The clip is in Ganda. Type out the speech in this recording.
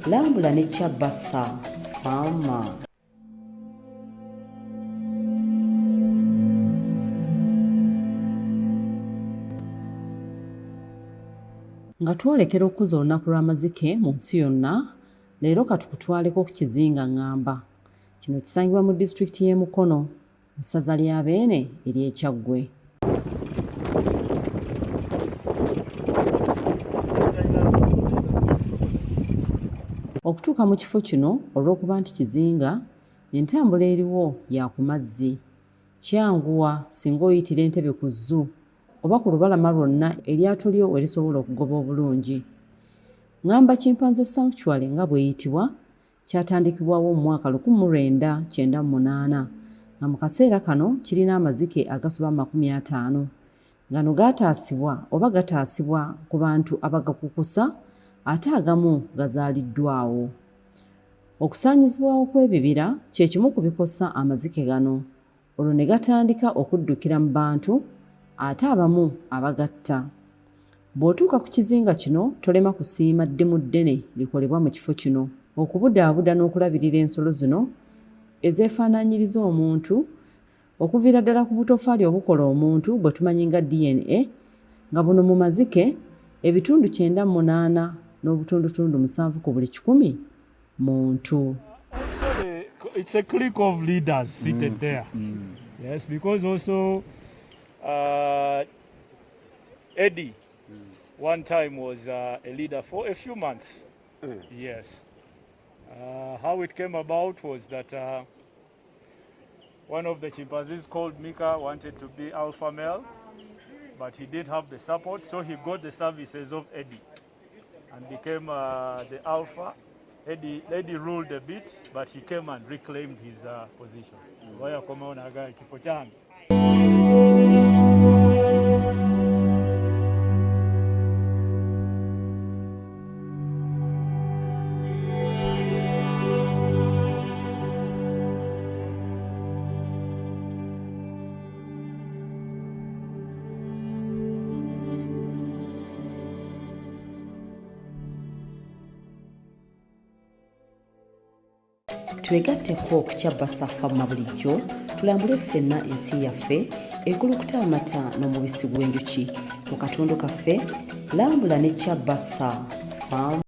Lambula ne Kyabassa Farmer. Nga twolekera okuza olunaku lw'amazike mu nsi yonna, leero katukutwaleko ku kizinga Ngamba. Kino kisangibwa mu disitulikiti y'e Mukono mu ssaza lya Beene ery'e Kyaggwe. Okutuuka mu kifo kino olw'okuba nti kizinga, entambula eriwo ya ku mazzi. Kyanguwa singa oyitira Entebbe ku Zoo oba ku lubalama lwonna eryato lyo we lisobola okugoba obulungi. Ngamba Chimpanzee Sanctuary nga bw'eyitibwa kyatandikibwawo mu mwaka 1998 nga mu kaseera kano kirina amazike agasoba 50. Gano gaataasibwa oba gataasibwa ku bantu abagakukusa ate agamu gazaaliddwawo. Okusaanyizibwawo kw'ebibira kye kimu ku bikosa amazike gano, olwo ne gatandika okuddukira mu bantu ate abamu abagatta. Bw'otuuka ku kizinga kino tolema kusiima ddimu ddene likolebwa mu kifo kino okubudaabuda n'okulabirira ensolo zino ezeefaanaanyiriza omuntu, okuviira ddala ku butofaali obukola omuntu bwe tumanyi nga DNA, nga buno mu mazike ebitundu 98.7 ku buli 100 muntu. It's a clique of leaders seated there. Yes, because also Eddie one time was a leader for a few months. Yes. How it came about was that one of the chimpanzees called Mika wanted to be alpha male, but he didn't have the support, so he got the services of Eddie and became the alpha. Eddie ruled a bit, but he came and reclaimed his position. Twegatteko ku Kyabassa Farmer bulijjo tulambule ffenna ensi yaffe ekulukuta amata n'omubisi gw'enjuki mu katundu kaffe Lambula ne Kyabassa Farmer.